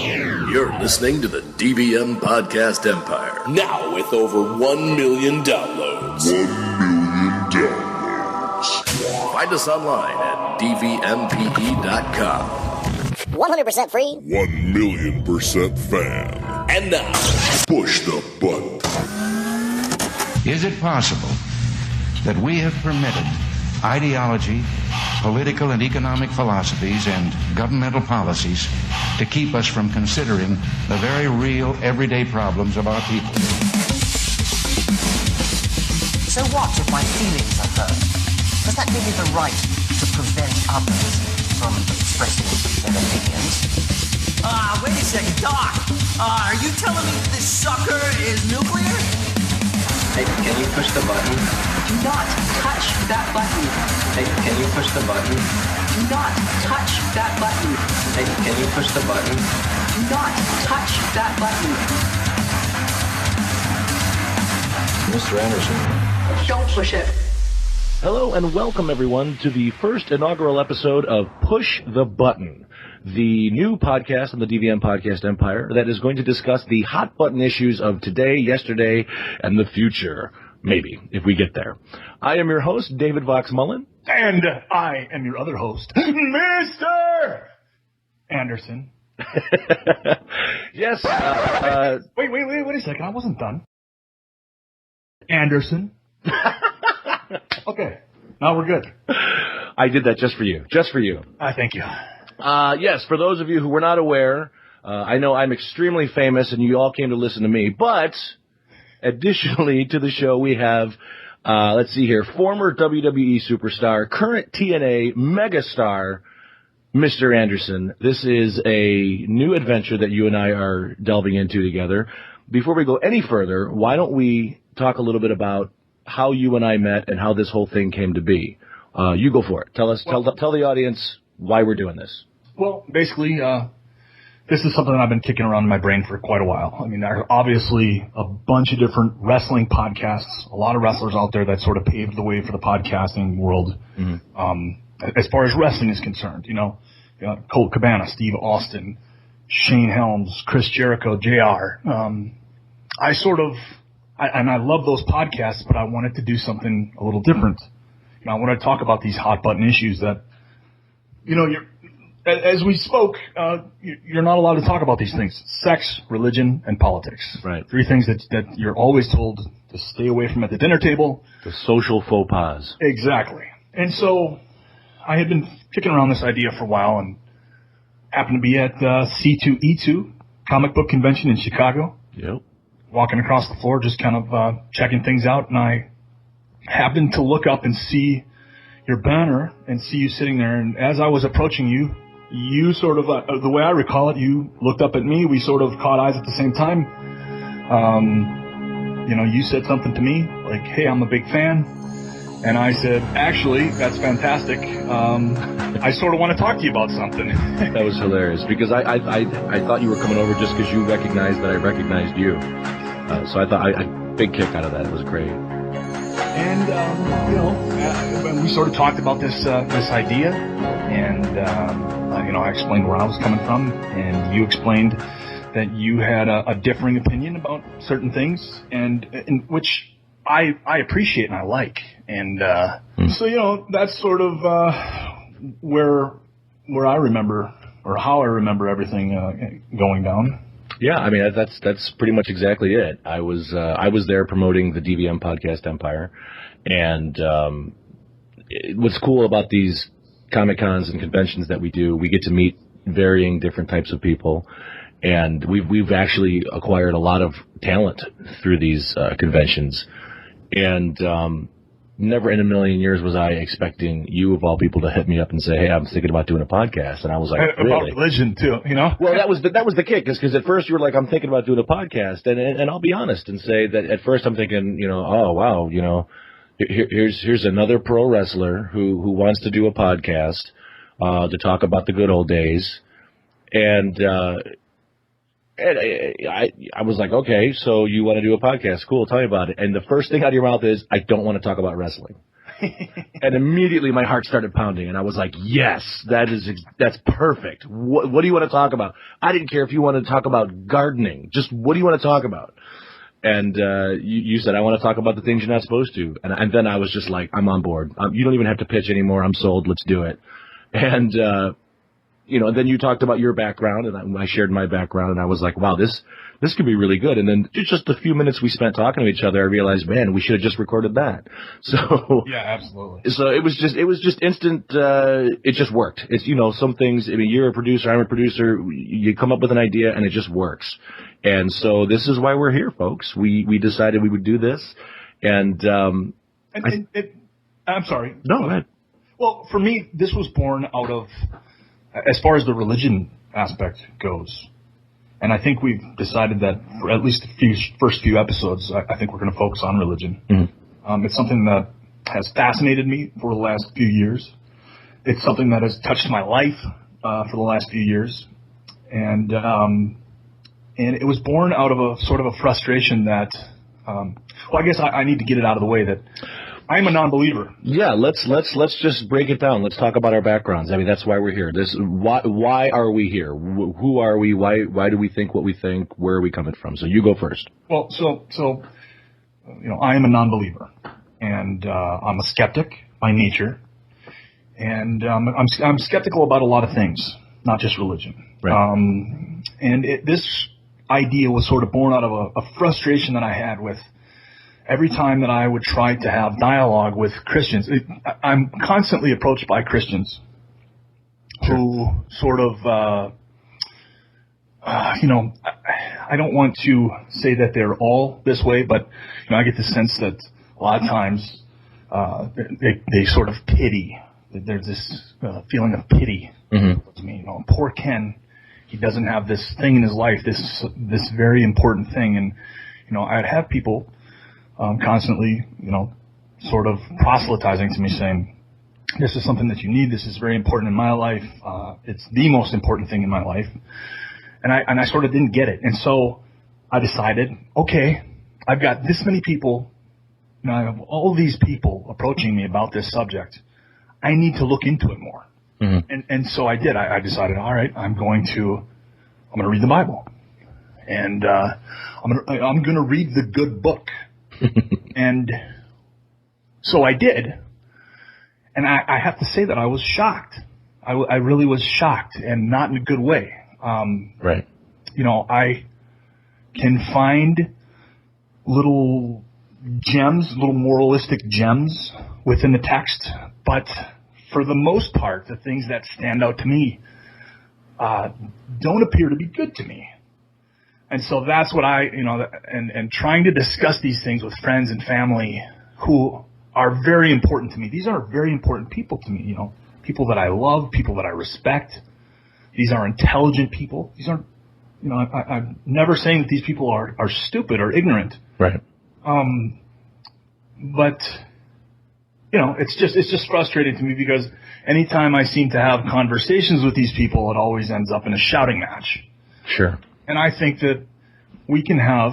You're listening to the DVM Podcast Empire. Now with over 1 million downloads. 1 million downloads. Find us online at DVMPE.com. 100% free. 1,000,000% fan. And now, push the button. Is it possible that we have permitted ideology, political and economic philosophies, and governmental policies to keep us from considering the very real, everyday problems of our people? So what if my feelings are hurt? Does that give me the right to prevent others from expressing their opinions? Wait a second, Doc. Are you telling me this sucker is nuclear? Hey, can you push the button? Do not touch that button. Hey, can you push the button? Do not touch that button. Hey, can you push the button? Do not touch that button. Mr. Anderson. Don't push it. Hello and welcome everyone to the first inaugural episode of Push the Button, the new podcast on the DVM Podcast Empire that is going to discuss the hot button issues of today, yesterday, and the future. Maybe, if we get there. I am your host, David Vox Mullen. And I am your other host, Mr. Anderson. Yes. Wait a second. I wasn't done. Anderson. Okay. Now we're good. I did that just for you. Just for you. Thank you. Yes, for those of you who were not aware, I know I'm extremely famous and you all came to listen to me, but additionally to the show we have, let's see here, former WWE superstar, current TNA megastar, Mr. Anderson. This is a new adventure that you and I are delving into together. Before we go any further, why don't we talk a little bit about how you and I met and how this whole thing came to be. You go for it. Tell the audience why we're doing this. Well, basically, this is something I've been kicking around in my brain for quite a while. I mean, there are obviously a bunch of different wrestling podcasts, a lot of wrestlers out there that sort of paved the way for the podcasting world. Mm-hmm. As far as wrestling is concerned, you know, Colt Cabana, Steve Austin, Shane Helms, Chris Jericho, JR. I love those podcasts, but I wanted to do something a little different. You know, I wanted to talk about these hot button issues that, you know, as we spoke, you're not allowed to talk about these things: sex, religion, and politics. Right. 3 things that you're always told to stay away from at the dinner table. The social faux pas. Exactly. And so I had been kicking around this idea for a while and happened to be at C2E2 comic book convention in Chicago. Yep. Walking across the floor, just kind of checking things out, and I happened to look up and see your banner and see you sitting there. And as I was approaching you, you sort of, the way I recall it, you looked up at me. We sort of caught eyes at the same time. You know, you said something to me like, "Hey, I'm a big fan." And I said, "Actually, that's fantastic. I sort of want to talk to you about something." That was hilarious because I thought you were coming over just because you recognized that I recognized you. So I thought I big kick out of that. It was great. And you know, when we sort of talked about this idea, and you know, I explained where I was coming from, and you explained that you had a differing opinion about certain things, and in which I appreciate and I like. And so, you know, that's sort of where I remember, or how I remember everything going down. Yeah, I mean that's pretty much exactly it. I was there promoting the DVM Podcast Empire, and what's cool about these Comic-Cons and conventions that we do, we get to meet varying different types of people, and we've actually acquired a lot of talent through these conventions, and never in a million years was I expecting you, of all people, to hit me up and say, "Hey, I'm thinking about doing a podcast." And I was like, "Really?" About religion too, you know? Well, that was the kick, because at first you were like, "I'm thinking about doing a podcast," and I'll be honest and say that at first I'm thinking, you know, oh wow, you know, here's another pro wrestler who wants to do a podcast to talk about the good old days, and I was like, okay, so you want to do a podcast? Cool, tell me about it. And the first thing out of your mouth is, I don't want to talk about wrestling. And immediately my heart started pounding, and I was like, yes, that's perfect. What do you want to talk about? I didn't care if you wanted to talk about gardening. Just what do you want to talk about? And you said, I want to talk about the things you're not supposed to. And then I was just like, I'm on board. You don't even have to pitch anymore. I'm sold. Let's do it. And, then you talked about your background, and I shared my background, and I was like, wow, this could be really good. And then just the few minutes we spent talking to each other, I realized, man, we should have just recorded that. So yeah, absolutely. So it was just instant. It just worked. It's, some things, you're a producer, I'm a producer. You come up with an idea and it just works. And so this is why we're here, folks. We decided we would do this. And I'm sorry. No, go ahead. Well, for me, this was born out of, as far as the religion aspect goes, and I think we've decided that for at least the first few episodes, I think we're going to focus on religion. Mm-hmm. It's something that has fascinated me for the last few years. It's something that has touched my life for the last few years, and it was born out of a sort of a frustration that, I guess I need to get it out of the way that I'm a non-believer. Yeah, let's just break it down. Let's talk about our backgrounds. That's why we're here. Why are we here? Who are we? Why do we think what we think? Where are we coming from? So you go first. Well, so I am a non-believer, and I'm a skeptic by nature, and I'm skeptical about a lot of things, not just religion. Right. This idea was sort of born out of a frustration that I had with every time that I would try to have dialogue with Christians. I'm constantly approached by Christians who sort of, I don't want to say that they're all this way, but I get the sense that a lot of times they sort of pity. There's this feeling of pity. Mm-hmm. To me, poor Ken, he doesn't have this thing in his life, this very important thing, and I'd have people constantly, sort of proselytizing to me, saying, this is something that you need. This is very important in my life. It's the most important thing in my life. And I sort of didn't get it. And so I decided, okay, I've got this many people. I have all these people approaching me about this subject. I need to look into it more. Mm-hmm. And so I did. I decided, all right, I'm going to read the Bible. And I'm going to read the good book. And so I did, and I have to say that I was shocked. I really was shocked, and not in a good way. Right. I can find little gems, little moralistic gems within the text, but for the most part, the things that stand out to me don't appear to be good to me. And so that's what and trying to discuss these things with friends and family who are very important to me. These are very important people to me, people that I love, people that I respect. These are intelligent people. These aren't, I'm never saying that these people are stupid or ignorant. Right. But, it's just frustrating to me because anytime I seem to have conversations with these people, it always ends up in a shouting match. Sure. And I think that we can have,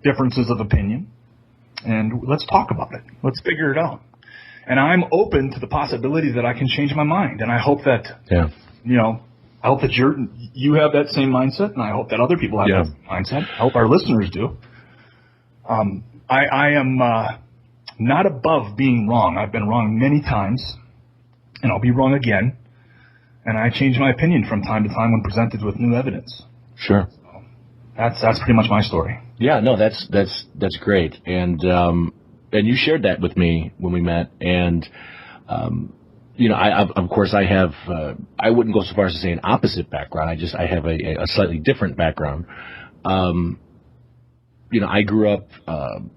differences of opinion, and let's talk about it. Let's figure it out. And I'm open to the possibility that I can change my mind. And I hope that, I hope that you have that same mindset, and I hope that other people have that same mindset. I hope our listeners do. I am not above being wrong. I've been wrong many times, and I'll be wrong again. And I change my opinion from time to time when presented with new evidence. Sure. So that's pretty much my story. Yeah, no, that's great. And you shared that with me when we met. And, of course I have, I wouldn't go so far as to say an opposite background. I have a slightly different background. I grew up,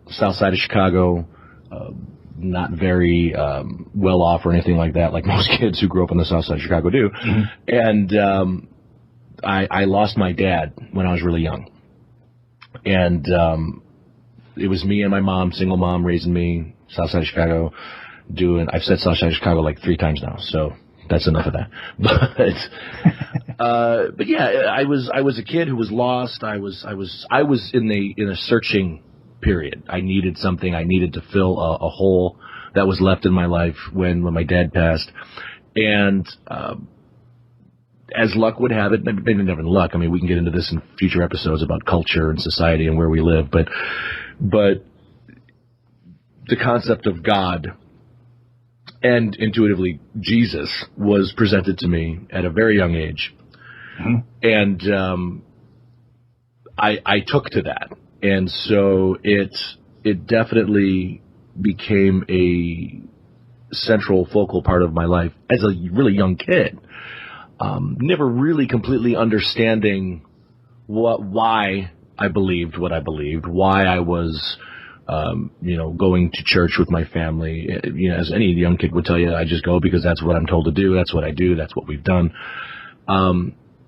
south side of Chicago, not very well off or anything like that, like most kids who grew up on the south side of Chicago do. Mm-hmm. And I lost my dad when I was really young. And it was me and my mom, single mom, raising me, south side of Chicago, I've said south side of Chicago like 3 times now, so that's enough of that. But yeah, I was a kid who was lost. I was in a searching period. I needed something. I needed to fill a hole that was left in my life when my dad passed. And as luck would have it, maybe never luck. I mean, we can get into this in future episodes about culture and society and where we live, but the concept of God and intuitively Jesus was presented to me at a very young age. And I took to that. And so it definitely became a central focal part of my life as a really young kid. Never really completely understanding why I believed what I believed, why I was, going to church with my family. As any young kid would tell you, I just go because that's what I'm told to do. That's what I do. That's what we've done.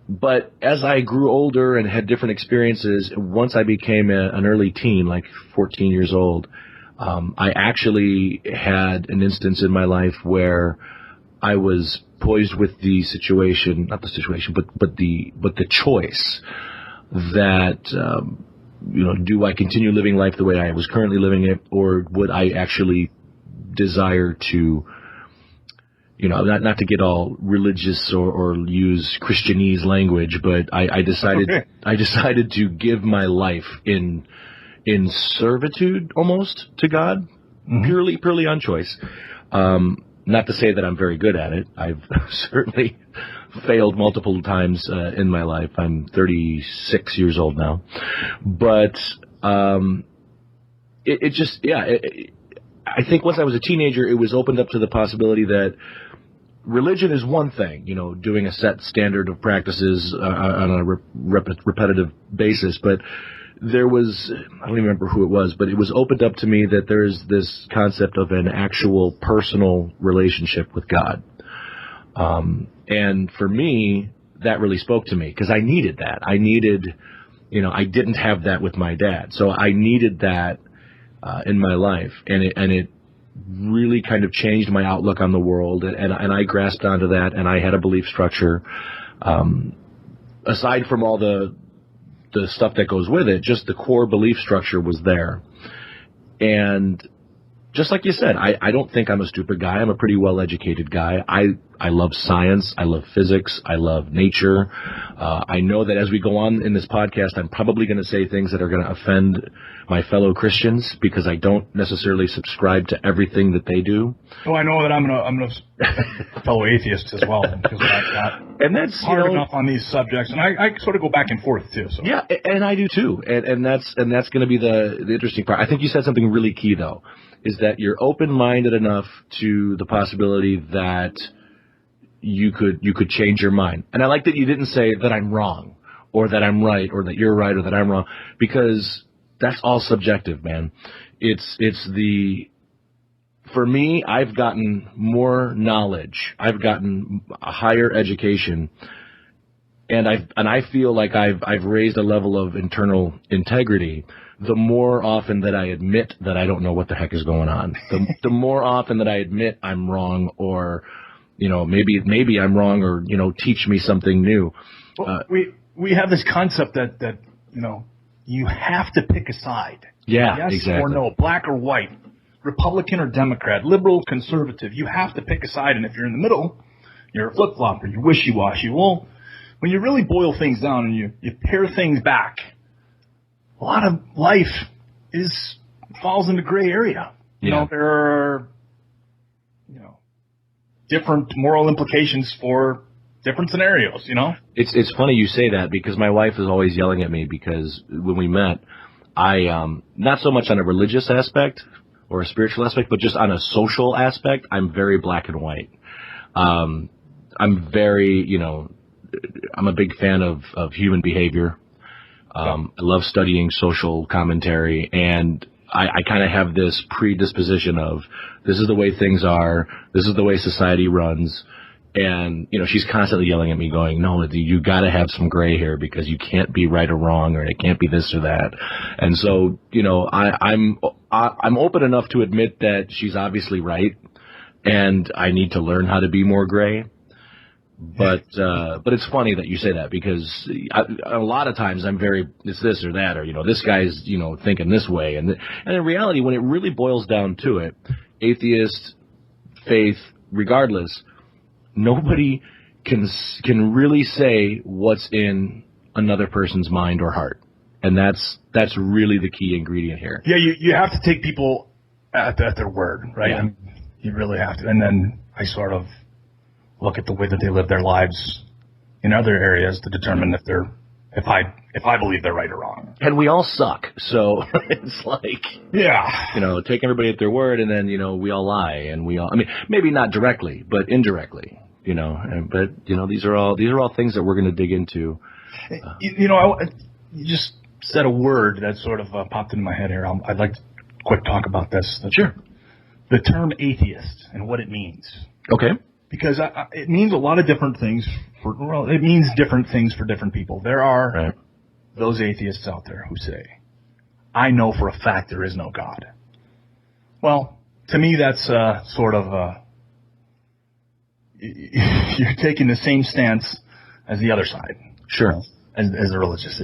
But as I grew older and had different experiences, once I became an early teen, like 14 years old, I actually had an instance in my life where I was poised with the situation, not the situation, but the choice that, do I continue living life the way I was currently living it, or would I actually desire to, not to get all religious or use Christianese language, but I decided to give my life in servitude almost to God, purely on choice. Not to say that I'm very good at it. I've certainly failed multiple times in my life. I'm 36 years old now. But I think once I was a teenager, it was opened up to the possibility that religion is one thing, doing a set standard of practices on a repetitive basis. But there was, I don't even remember who it was, but it was opened up to me that there's this concept of an actual personal relationship with God. And for me, that really spoke to me because I needed that. I didn't have that with my dad. So I needed that in my life. And it really kind of changed my outlook on the world. And I grasped onto that, and I had a belief structure. Aside from all the stuff that goes with it, just the core belief structure was there. And just like you said, I don't think I'm a stupid guy. I'm a pretty well-educated guy. I love science. I love physics. I love nature. I know that as we go on in this podcast, I'm probably going to say things that are going to offend my fellow Christians because I don't necessarily subscribe to everything that they do. Oh, I know that I'm a fellow atheist as well because and that's hard enough on these subjects, and I sort of go back and forth too. So. Yeah, and I do too, and that's going to be the interesting part. I think you said something really key though, is that you're open-minded enough to the possibility that you could change your mind. And I like that you didn't say that I'm wrong or that I'm right or that you're right or that I'm wrong, because that's all subjective, man. For me, I've gotten more knowledge. I've gotten a higher education, and I feel like I've raised a level of internal integrity the more often that I admit that I don't know what the heck is going on. The more often that I admit I'm wrong, or maybe I'm wrong, or teach me something new. Well, we have this concept that you have to pick a side. Yeah, yes exactly. Or no, black or white, Republican or Democrat, liberal, conservative. You have to pick a side, and if you're in the middle, you're a flip-flopper, you're wishy-washy. Well, when you really boil things down and you pare things back, a lot of life falls into gray area. There are different moral implications for different scenarios, It's funny you say that, because my wife is always yelling at me, because when we met, I, not so much on a religious aspect or a spiritual aspect, but just on a social aspect, I'm very black and white. I'm very, I'm a big fan of human behavior. I love studying social commentary, and I kind of have this predisposition of, this is the way things are, this is the way society runs, and, she's constantly yelling at me going, no, you gotta have some gray here, because you can't be right or wrong, or it can't be this or that. And so, I'm open enough to admit that she's obviously right, and I need to learn how to be more gray. But it's funny that you say that, because a lot of times it's this or that, or, this guy's, thinking this way. And in reality, when it really boils down to it, atheist, faith, regardless, nobody can really say what's in another person's mind or heart. And that's really the key ingredient here. Yeah, you have to take people at their word, right? Yeah. You really have to. And then I sort of look at the way that they live their lives in other areas to determine if I believe they're right or wrong. And we all suck, so it's like, take everybody at their word, and then we all lie, and maybe not directly, but indirectly, But these are all things that we're going to dig into. You just said a word that sort of popped into my head here. I'd like to quick talk about this. Sure. The term atheist and what it means. Okay. Because it means a lot of different things. It means different things for different people. There are those atheists out there who say, I know for a fact there is no God. Well, to me, that's sort of you're taking the same stance as the other side. Sure. As the religious.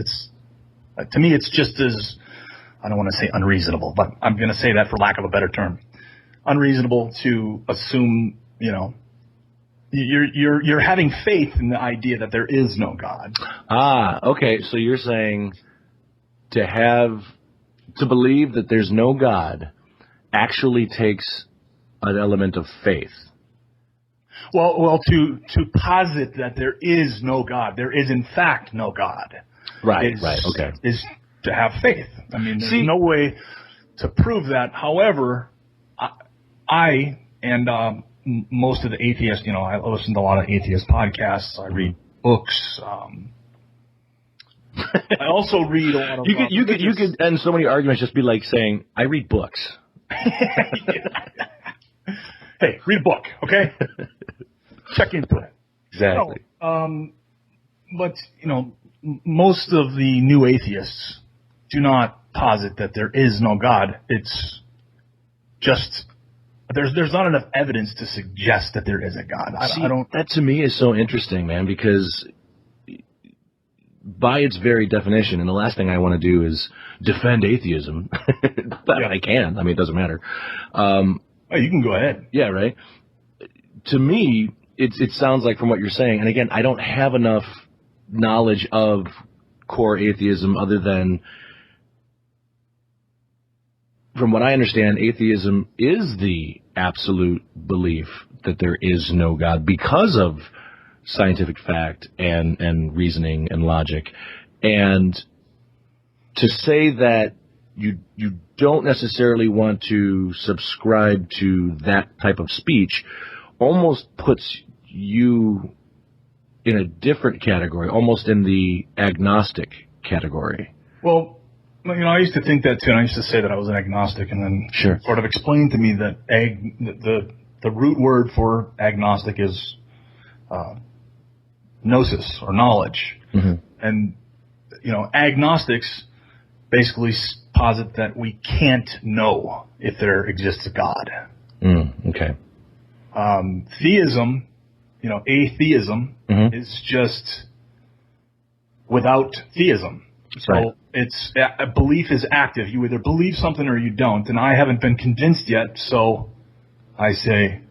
To me, it's just as, I don't want to say unreasonable, but I'm going to say that for lack of a better term. Unreasonable to assume, you're having faith in the idea that there is no God. Okay. So you're saying to believe that there's no God actually takes an element of faith. Well, to posit that there is no God, there is in fact no God. Right. Okay. Is to have faith. I mean, there's no way to prove that. However, I and most of the atheists, I listen to a lot of atheist podcasts. I read books. I also read a lot of. You could end so many arguments just be like saying, "I read books." Hey, read a book, okay? Check into it. Exactly. But most of the new atheists do not posit that there is no God. It's just there's not enough evidence to suggest that there is a God. I don't. That to me is so interesting, man, because by its very definition, and the last thing I want to do is defend atheism. But I can. I mean, it doesn't matter. You can go ahead. Yeah, right. To me, it sounds like from what you're saying, and again, I don't have enough knowledge of core atheism other than, from what I understand, atheism is the absolute belief that there is no God because of scientific fact and reasoning and logic. And to say that you don't necessarily want to subscribe to that type of speech almost puts you in a different category, almost in the agnostic category. Well, I used to think that too, and I used to say that I was an agnostic, and then sort of explained to me that the root word for agnostic is gnosis, or knowledge. Mm-hmm. And, agnostics basically posit that we can't know if there exists a God. Okay. Theism, atheism is just without theism. So it's a belief is active. You either believe something or you don't. And I haven't been convinced yet, so I say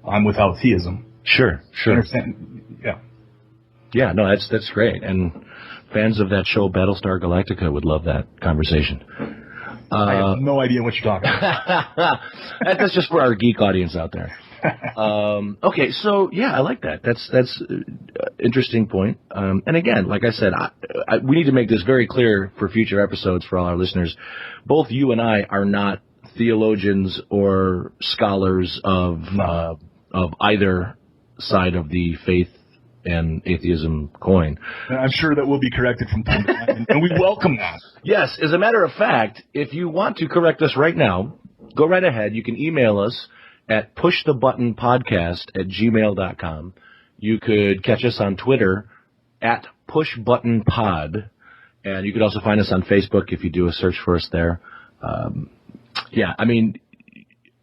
I'm without theism. Sure. Understand? Yeah. Yeah, no, that's great. And fans of that show, Battlestar Galactica, would love that conversation. I have no idea what you're talking about. That's just for our geek audience out there. Okay, so yeah, I like that. That's interesting point. And again, like I said, we need to make this very clear for future episodes for all our listeners. Both you and I are not theologians or scholars of either side of the faith and atheism coin. I'm sure that will be corrected from time to time, and we welcome that. Yes, as a matter of fact, if you want to correct us right now, go right ahead. You can email us at pushthebuttonpodcast@gmail.com. You could catch us on Twitter at pushbuttonpod, and you could also find us on Facebook if you do a search for us there. I mean,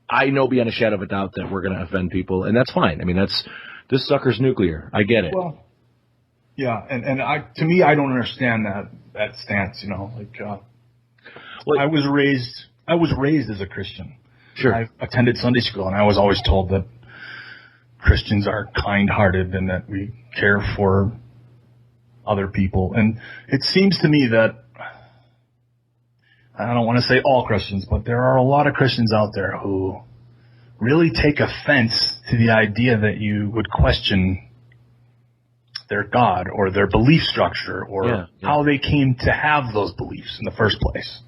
I know beyond a shadow of a doubt that we're going to offend people, and that's fine. I mean, that's this sucker's nuclear. I get it. Well, yeah, and to me, I don't understand that stance. I was raised as a Christian. Sure. I attended Sunday school, and I was always told that Christians are kind-hearted and that we care for other people. And it seems to me that, I don't want to say all Christians, but there are a lot of Christians out there who really take offense to the idea that you would question their God or their belief structure or how they came to have those beliefs in the first place.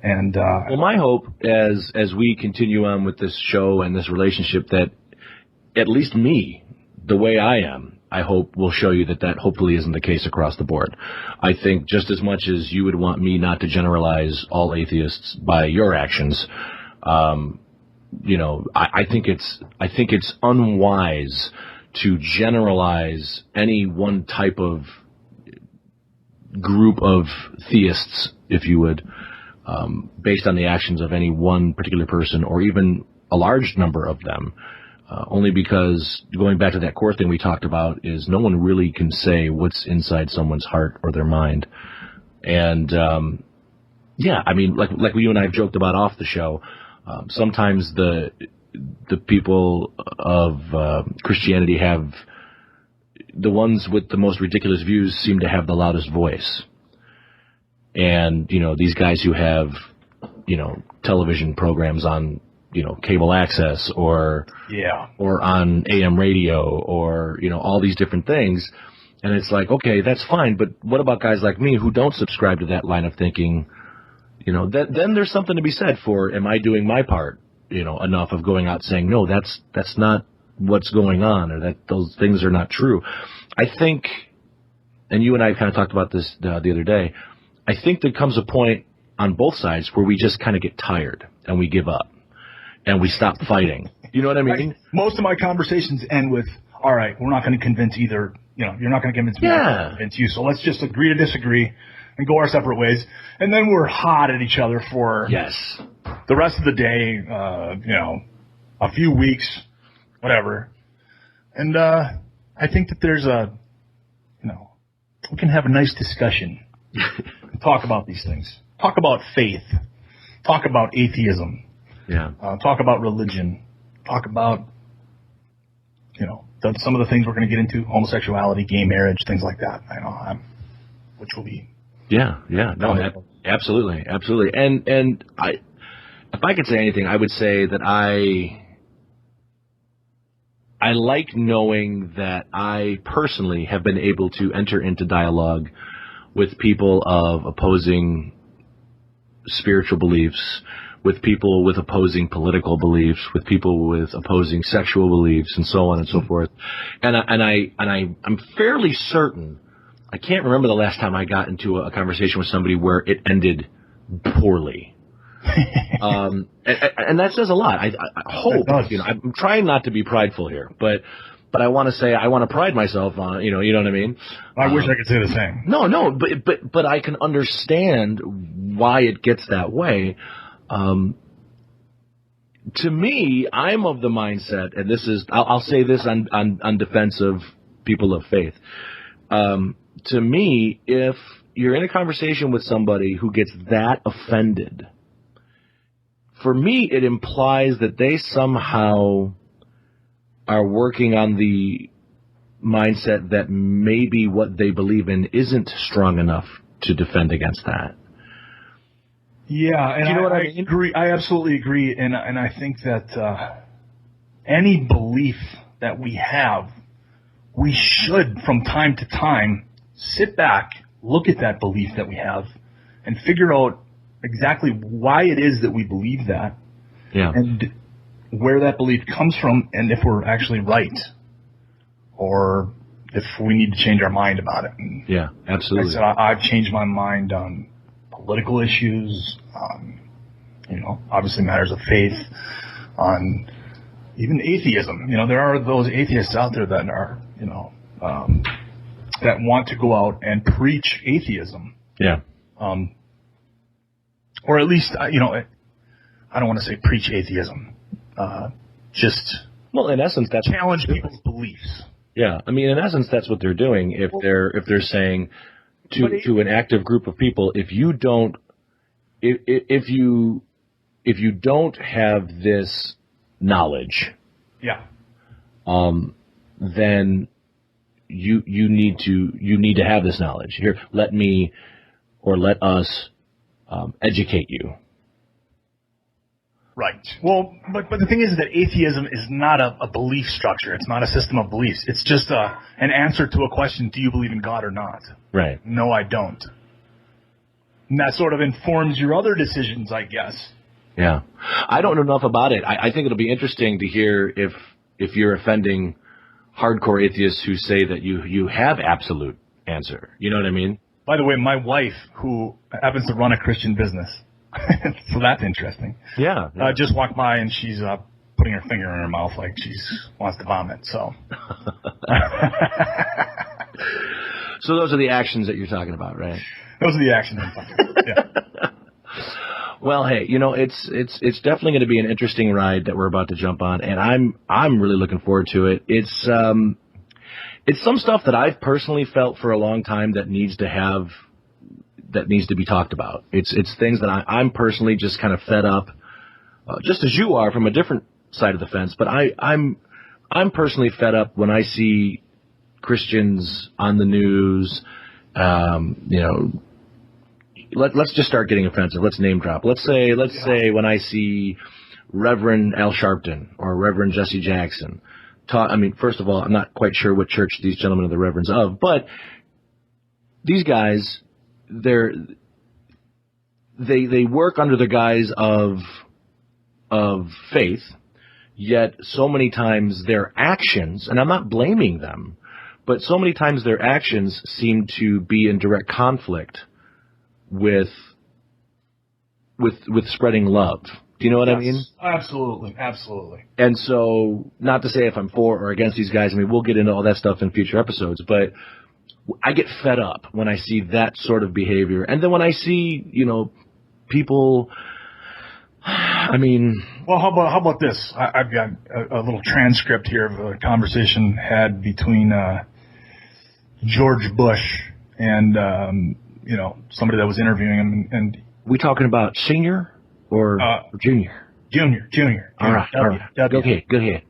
And well, my hope as we continue on with this show and this relationship, that at least me, the way I am, I hope will show you that hopefully isn't the case across the board. I think just as much as you would want me not to generalize all atheists by your actions, I think it's unwise to generalize any one type of group of theists, if you would, based on the actions of any one particular person or even a large number of them. Only because, going back to that core thing we talked about, is no one really can say what's inside someone's heart or their mind. And, like you and I have joked about off the show, sometimes the people of Christianity have, the ones with the most ridiculous views seem to have the loudest voice. And, these guys who have, television programs on, cable access or on AM radio or, all these different things. And it's like, okay, that's fine. But what about guys like me who don't subscribe to that line of thinking? Then there's something to be said for, am I doing my part, enough of going out saying, no, that's not what's going on, or that those things are not true. I think, and you and I kind of talked about this the other day, I think there comes a point on both sides where we just kind of get tired and we give up. And we stop fighting. You know what I mean? Most of my conversations end with, all right, we're not going to convince either, you're not going to convince me, I'm not going to convince you, so let's just agree to disagree and go our separate ways. And then we're hot at each other for the rest of the day, a few weeks, whatever. And I think that there's we can have a nice discussion, talk about these things, talk about faith, talk about atheism. Yeah. Talk about religion. Talk about, some of the things we're going to get into: homosexuality, gay marriage, things like that. Which will be. Yeah. No, absolutely. And if I could say anything, I would say that I like knowing that I personally have been able to enter into dialogue with people of opposing spiritual beliefs, with people with opposing political beliefs, with people with opposing sexual beliefs, and so on and so forth. And I'm fairly certain, I can't remember the last time I got into a conversation with somebody where it ended poorly. And that says a lot. I hope, I'm trying not to be prideful here, but I want to say I want to pride myself on, you know what I mean? I wish I could say the same. No, but I can understand why it gets that way. To me, I'm of the mindset, and this is, I'll say this on defense of people of faith. To me, if you're in a conversation with somebody who gets that offended, for me, it implies that they somehow are working on the mindset that maybe what they believe in isn't strong enough to defend against that. Yeah, and do you know what I mean? Agree. I absolutely agree, and I think that any belief that we have, we should, from time to time, sit back, look at that belief that we have, and figure out exactly why it is that we believe that, and where that belief comes from, and if we're actually right, or if we need to change our mind about it. And yeah, absolutely. Like I said, I've changed my mind on political issues, obviously matters of faith, on even atheism. There are those atheists out there that are, that want to go out and preach atheism. Yeah. Or at least, I don't want to say preach atheism. Well, in essence, that's challenge people's beliefs. Yeah, I mean, in essence, that's what they're doing. If they're saying to an active group of people, if you don't have this knowledge, then you need to have this knowledge. Here, let us educate you. Right. Well, but the thing is that atheism is not a belief structure. It's not a system of beliefs. It's just an answer to a question: do you believe in God or not? Right. No, I don't. And that sort of informs your other decisions, I guess. Yeah. I don't know enough about it. I think it'll be interesting to hear if you're offending hardcore atheists who say that you have absolute answer. You know what I mean? By the way, my wife, who happens to run a Christian business, so that's interesting. Yeah. Just walked by and she's putting her finger in her mouth like she wants to vomit. So. So those are the actions that you're talking about, right? Those are the actions I'm talking about. Yeah. Well, hey, it's definitely going to be an interesting ride that we're about to jump on, and I'm really looking forward to it. It's some stuff that I've personally felt for a long time that needs to be talked about. It's things that I'm personally just kind of fed up, just as you are from a different side of the fence. But I'm personally fed up when I see Christians on the news. Let's just start getting offensive. Let's name drop. Let's say when I see Reverend Al Sharpton or Reverend Jesse Jackson. First of all, I'm not quite sure what church these gentlemen are the reverends of, but these guys, they work under the guise of faith, yet so many times their actions, and I'm not blaming them, but so many times their actions seem to be in direct conflict with spreading love. Do you know what I mean? Absolutely, absolutely. And so, not to say if I'm for or against these guys, we'll get into all that stuff in future episodes, but I get fed up when I see that sort of behavior. And then when I see, people, Well, how about this? I've got a little transcript here of a conversation had between George Bush and, somebody that was interviewing him. And we talking about senior or junior? Junior. All right. Go ahead.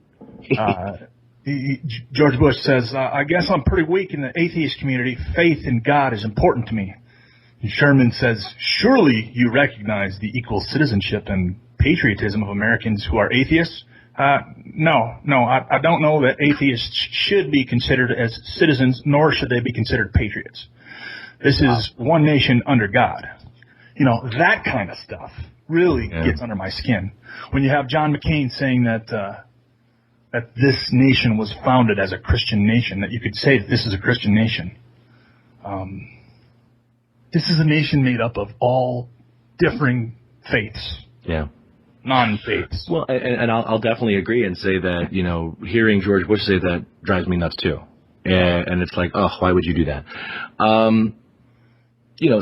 George Bush says, I guess I'm pretty weak in the atheist community. Faith in God is important to me. And Sherman says, surely you recognize the equal citizenship and patriotism of Americans who are atheists? No, I don't know that atheists should be considered as citizens, nor should they be considered patriots. This is one nation under God. That kind of stuff really gets under my skin. When you have John McCain saying that this nation was founded as a Christian nation, that you could say that this is a Christian nation. This is a nation made up of all differing faiths. Yeah. Non-faiths. Well, and I'll definitely agree and say that, hearing George Bush say that drives me nuts too. And it's like, oh, why would you do that?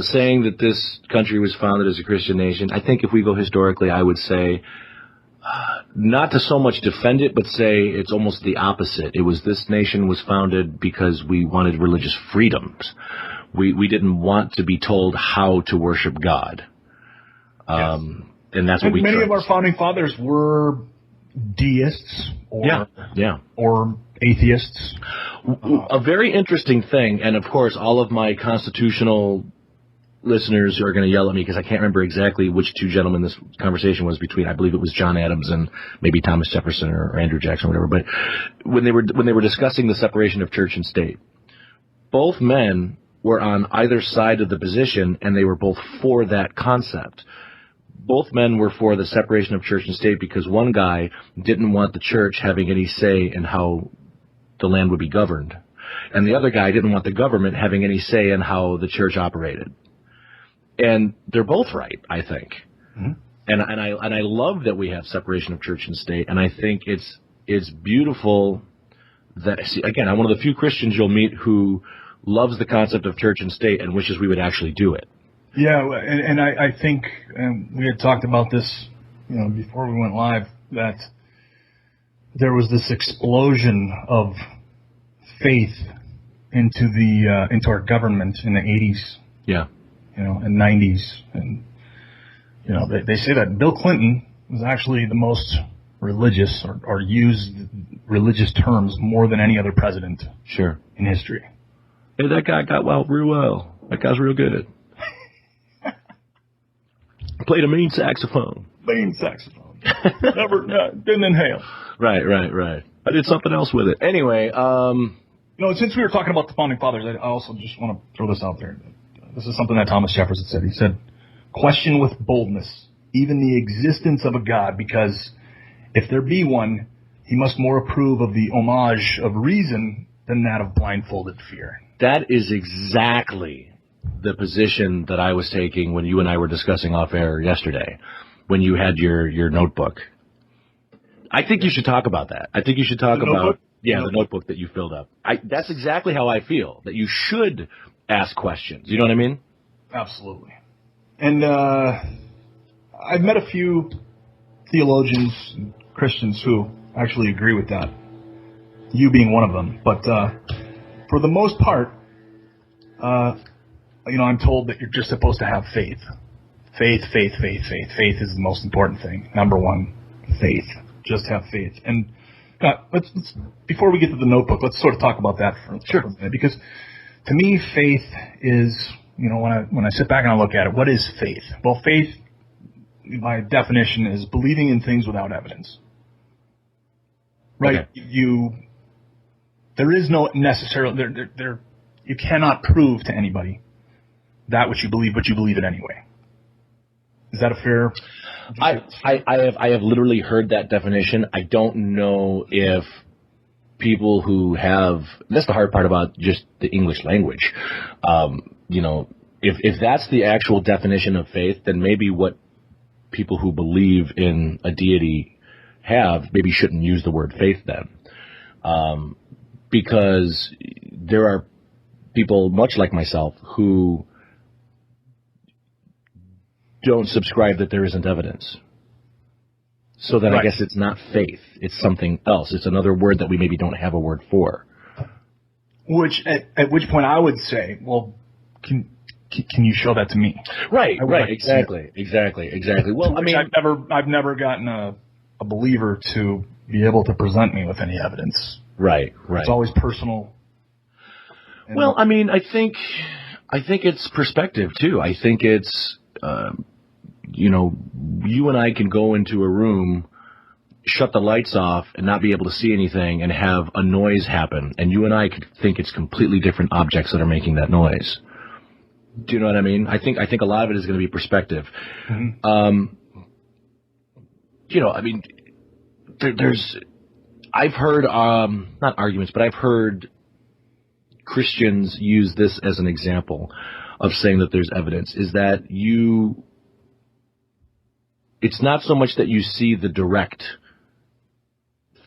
Saying that this country was founded as a Christian nation, I think if we go historically, I would say, not to so much defend it, but say it's almost the opposite. This nation was founded because we wanted religious freedoms. We didn't want to be told how to worship God. Yes. And that's what many of our founding fathers were deists or atheists. A very interesting thing, and of course, all of my constitutional listeners are going to yell at me because I can't remember exactly which two gentlemen this conversation was between. I believe it was John Adams and maybe Thomas Jefferson or Andrew Jackson or whatever. But when they were discussing the separation of church and state, both men were on either side of the position, and they were both for that concept. Both men were for the separation of church and state because one guy didn't want the church having any say in how the land would be governed, and the other guy didn't want the government having any say in how the church operated. And they're both right, I think. Mm-hmm. And I love that we have separation of church and state, and I think it's beautiful that, again, I'm one of the few Christians you'll meet who loves the concept of church and state and wishes we would actually do it. Yeah, and I think, and we had talked about this, before we went live, that there was this explosion of faith into our government in the 80s. Yeah. And 90s. And, they say that Bill Clinton was actually the most religious or used religious terms more than any other president in history. Hey, that guy got real well. That guy's real good. Played a mean saxophone. Didn't inhale. Right. I did something else with it. Anyway, since we were talking about the Founding Fathers, I also just want to throw this out there. This is something that Thomas Jefferson said. He said, question with boldness even the existence of a God, because if there be one, he must more approve of the homage of reason than that of blindfolded fear. That is exactly the position that I was taking when you and I were discussing off air yesterday, when you had your notebook. I think you should talk about that. I think you should talk about the notebook that you filled up. That's exactly how I feel, that you should ask questions. You know what I mean? Absolutely. And I've met a few theologians, Christians, who actually agree with that, you being one of them. But for the most part, I'm told that you're just supposed to have faith. Faith. Faith is the most important thing. Number one, faith. Just have faith. And let's before we get to the notebook, let's sort of talk about that for a minute. Because to me, faith is, when I sit back and I look at it, what is faith? Well, faith, by definition, is believing in things without evidence. Right? Okay. There is no necessarily, you cannot prove to anybody that which you believe, but you believe it anyway. Is that a fair? I have literally heard that definition. I don't know if people who have, that's the hard part about just the English language. If that's the actual definition of faith, then maybe what people who believe in a deity maybe shouldn't use the word faith then. Because there are people much like myself who don't subscribe that there isn't evidence. So then I guess it's not faith. It's something else. It's another word that we maybe don't have a word for. At which point I would say, well, can you show that to me? Right. Exactly. Well, I've never gotten a believer to be able to present me with any evidence. Right. It's always personal. Well, I think it's perspective too. I think it's, you and I can go into a room, shut the lights off, and not be able to see anything, and have a noise happen, and you and I could think it's completely different objects that are making that noise. Do you know what I mean? I think a lot of it is going to be perspective. Mm-hmm. I've heard, not arguments, but I've heard Christians use this as an example of saying that there's evidence, is that it's not so much that you see the direct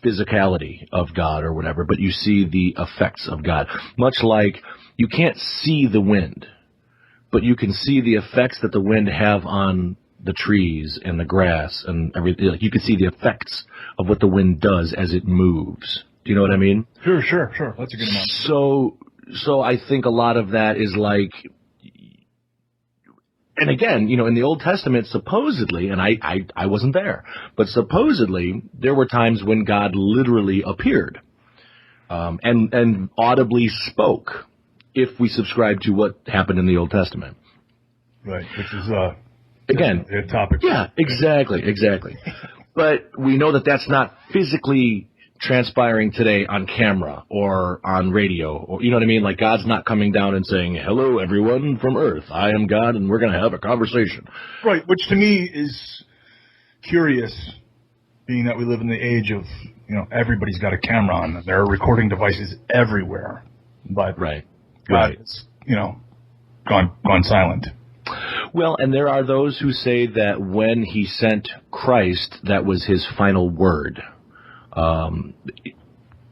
physicality of God or whatever, but you see the effects of God. Much like you can't see the wind, but you can see the effects that the wind have on the trees and the grass and everything. Like, you can see the effects of what the wind does as it moves. Do you know what I mean? Sure. That's a good amount. So I think a lot of that is like, and again, in the Old Testament, supposedly, and I wasn't there, but supposedly there were times when God literally appeared, and audibly spoke, if we subscribe to what happened in the Old Testament. Right, which is, again, a topic. Yeah, exactly. But we know that that's not physically transpiring today on camera or on radio, or you know what I mean? Like, God's not coming down and saying, "Hello, everyone from Earth. I am God, and we're going to have a conversation." Right, which to me is curious, being that we live in the age of, everybody's got a camera on. There are recording devices everywhere, but God is, gone silent. Well, and there are those who say that when he sent Christ, that was his final word.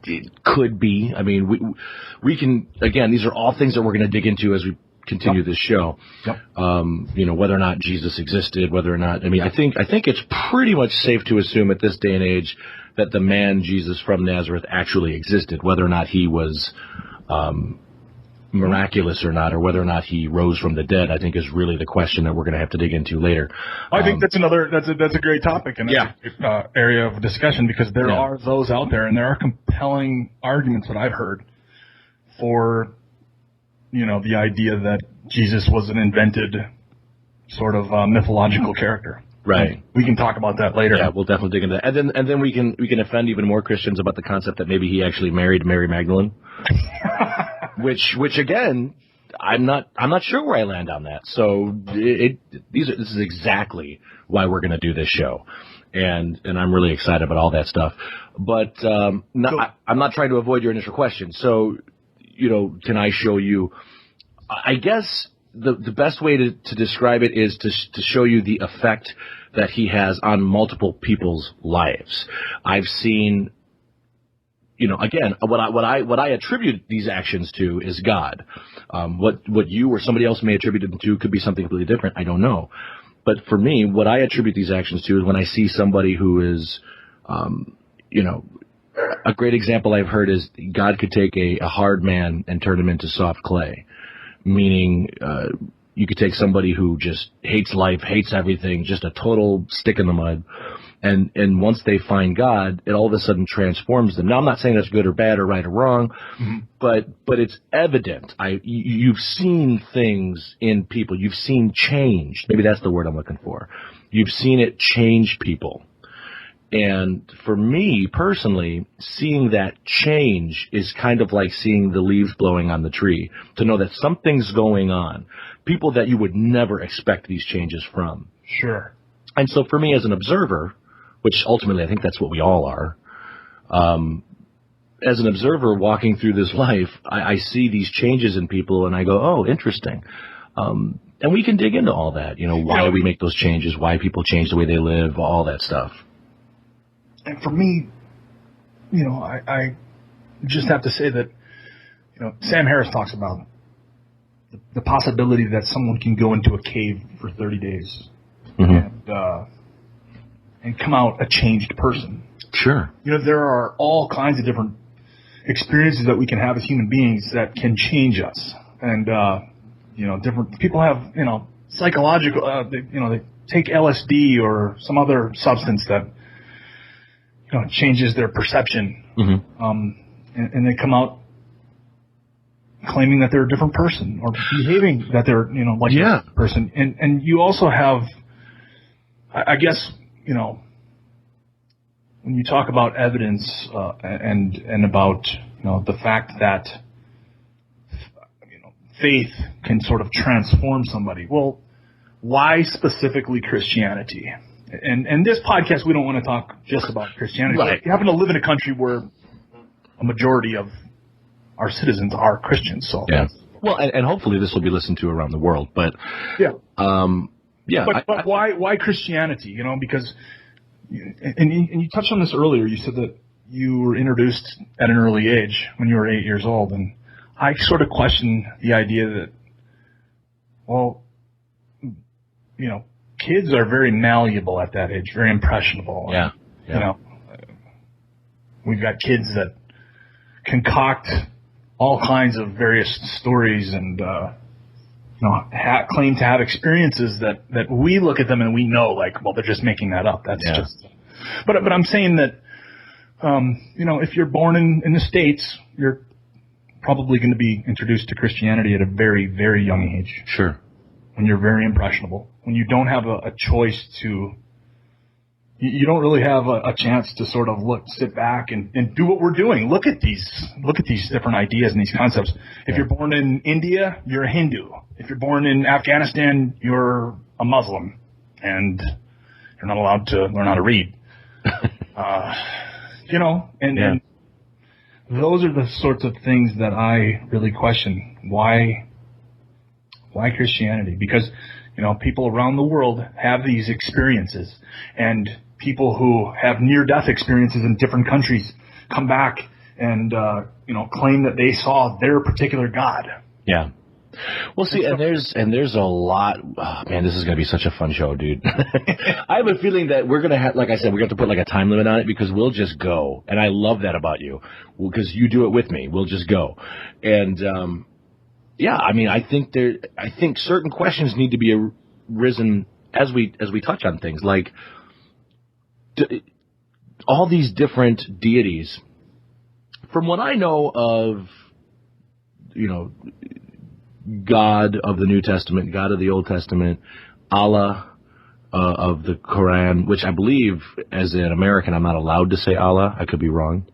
It could be. I mean, we can, again, these are all things that we're going to dig into as we continue this show. Yep. Whether or not Jesus existed, whether or not, I think it's pretty much safe to assume at this day and age that the man Jesus from Nazareth actually existed, whether or not he was miraculous or not, or whether or not he rose from the dead, I think is really the question that we're going to have to dig into later. I think that's a great topic, and that's a great, area of discussion, because there are those out there, and there are compelling arguments that I've heard for, the idea that Jesus was an invented sort of mythological character. Right. We can talk about that later. Yeah, we'll definitely dig into that. And then we can offend even more Christians about the concept that maybe he actually married Mary Magdalene. which again, I'm not sure where I land on that. So this is exactly why we're going to do this show. And I'm really excited about all that stuff. But I'm not trying to avoid your initial question. So, can I show you? I guess the best way to describe it is to show you the effect that he has on multiple people's lives. I've seen, again, what I attribute these actions to is God. What you or somebody else may attribute them to could be something completely different. I don't know. But for me, what I attribute these actions to is when I see somebody who is, a great example I've heard is God could take a hard man and turn him into soft clay. Meaning, you could take somebody who just hates life, hates everything, just a total stick in the mud, and once they find God, it all of a sudden transforms them. Now, I'm not saying that's good or bad or right or wrong, but it's evident. You've seen things in people. You've seen change. Maybe that's the word I'm looking for. You've seen it change people. And for me, personally, seeing that change is kind of like seeing the leaves blowing on the tree, to know that something's going on. People that you would never expect these changes from. Sure. And so for me as an observer, which ultimately I think that's what we all are, as an observer walking through this life, I see these changes in people and I go, oh, interesting. And we can dig into all that, why we make those changes, why people change the way they live, all that stuff. And for me, I just have to say that, Sam Harris talks about the possibility that someone can go into a cave for 30 days and come out a changed person. Sure. There are all kinds of different experiences that we can have as human beings that can change us. And, different people have, psychological, they take LSD or some other substance that, changes their perception. And they come out claiming that they're a different person or behaving that they're, like a different person. And you also have, I guess, when you talk about evidence, and about, the fact that, faith can sort of transform somebody. Well, why specifically Christianity? And this podcast, we don't want to talk just about Christianity. Right. We happen to live in a country where a majority of our citizens are Christians. So yeah. Well, and hopefully this will be listened to around the world. But But why Christianity? Because and you touched on this earlier. You said that you were introduced at an early age when you were 8 years old, and I sort of question the idea that, well, kids are very malleable at that age, very impressionable. Yeah. We've got kids that concoct all kinds of various stories and, claim to have experiences that we look at them and we know, like, well, they're just making that up. That's just. But I'm saying that, if you're born in the States, you're probably going to be introduced to Christianity at a very, very young age. Sure. When you're very impressionable, when you don't have a choice to, you don't really have a chance to sort of sit back and do what we're doing. Look at these different ideas and these concepts. If you're born in India, you're a Hindu. If you're born in Afghanistan, you're a Muslim, and you're not allowed to learn how to read. And those are the sorts of things that I really question. Why Christianity? Because, people around the world have these experiences, and people who have near-death experiences in different countries come back and, claim that they saw their particular God. Yeah. Well, see, and there's a lot. Oh, man, this is going to be such a fun show, dude. I have a feeling that we're going to have, like I said, we're going to put like a time limit on it because we'll just go, and I love that about you because you do it with me. We'll just go, and yeah, I mean, I think certain questions need to be risen as we touch on things like all these different deities. From what I know of, God of the New Testament, God of the Old Testament, Allah of the Quran, which I believe, as an American, I'm not allowed to say Allah. I could be wrong.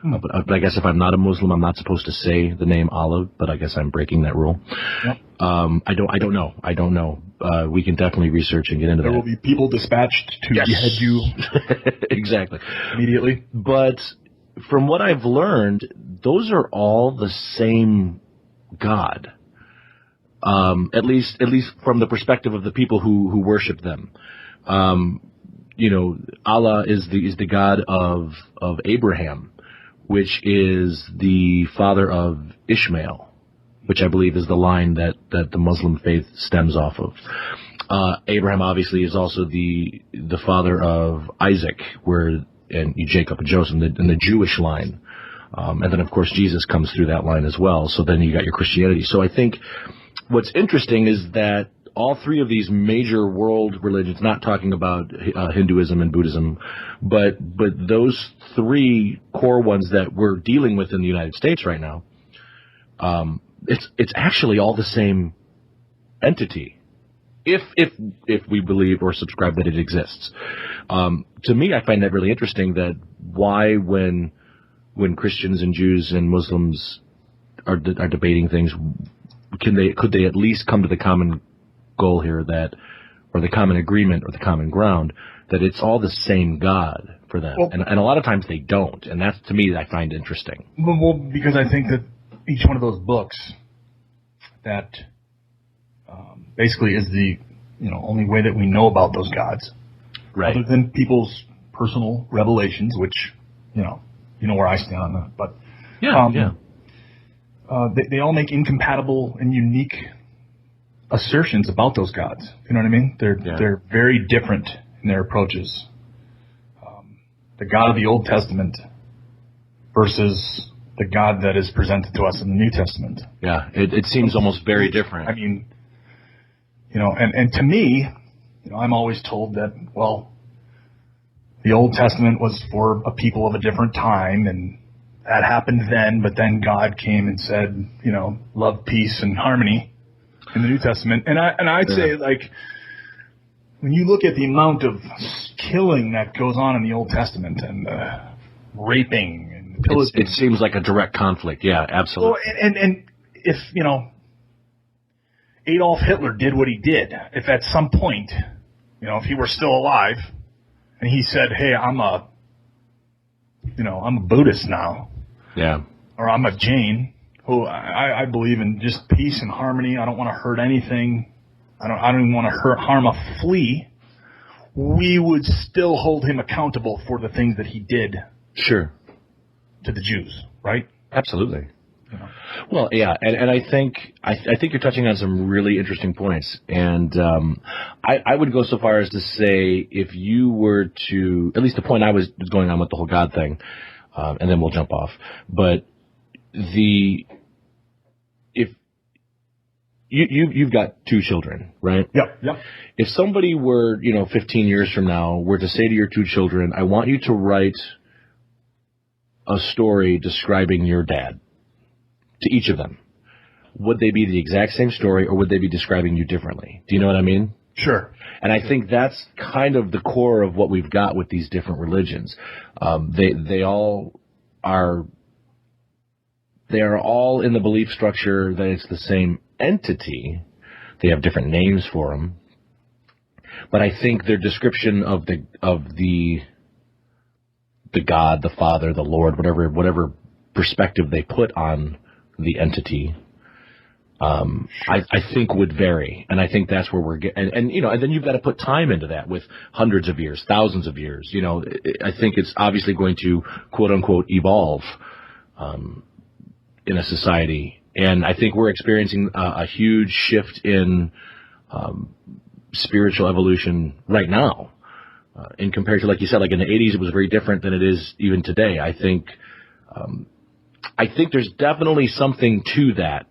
But I guess if I'm not a Muslim, I'm not supposed to say the name Allah, but I guess I'm breaking that rule. Yep. I don't know. We can definitely research and get into that. There will be people dispatched to behead you. Exactly. Immediately. But from what I've learned, those are all the same God. At least from the perspective of the people who worship them. Allah is the God of Abraham, which is the father of Ishmael, which I believe is the line that the Muslim faith stems off of. Abraham obviously is also the father of Isaac, and Jacob and Joseph in the Jewish line. And then of course Jesus comes through that line as well. So then you got your Christianity. So I think what's interesting is that all three of these major world religions, not talking about Hinduism and Buddhism, but those three core ones that we're dealing with in the United States right now, it's actually all the same entity, if we believe or subscribe that it exists. To me, I find that really interesting. That why when Christians and Jews and Muslims are debating things, could they at least come to the common goal here, or the common agreement or the common ground, that it's all the same God for them. Well, and a lot of times they don't. And that's, to me, I find interesting. Well, because I think that each one of those books that basically is the only way that we know about those gods. Right. Other than people's personal revelations, which, you know where I stand on that. But they all make incompatible and unique assertions about those gods. You know what I mean? They're very different in their approaches. The God of the Old Testament versus the God that is presented to us in the New Testament. Yeah, it seems almost very different. I mean, and to me, I'm always told that, well, the Old Testament was for a people of a different time, and that happened then, but then God came and said, love, peace, and harmony in the New Testament. And I'd say, like, when you look at the amount of killing that goes on in the Old Testament and raping and pillaging, it seems like a direct conflict. Yeah, absolutely. Well, and if, Adolf Hitler did what he did, if at some point, if he were still alive and he said, hey, I'm a Buddhist now. Yeah. Or I'm a Jain, who I believe in just peace and harmony. I don't want to hurt anything. I don't even want to harm a flea. We would still hold him accountable for the things that he did. Sure. To the Jews, right? Absolutely. Well, yeah, and I think you're touching on some really interesting points, and I would go so far as to say, if you were to, at least the point I was going on with the whole God thing, and then we'll jump off, but if you've got 2 children, right? Yep. If somebody were, 15 years from now, were to say to your 2 children, I want you to write a story describing your dad, to each of them, would they be the exact same story, or would they be describing you differently? Do you know what I mean? Sure. And I think that's kind of the core of what we've got with these different religions. They all are in the belief structure that it's the same entity. They have different names for them, but I think their description of the God, the Father, the Lord, whatever perspective they put on the entity, I think would vary, and I think that's where we're getting. And then you've got to put time into that with hundreds of years, thousands of years. I think it's obviously going to quote unquote evolve in a society, And I think we're experiencing a huge shift in spiritual evolution right now. In compared to, like you said, like in the 80s, it was very different than it is even today. I think there's definitely something to that.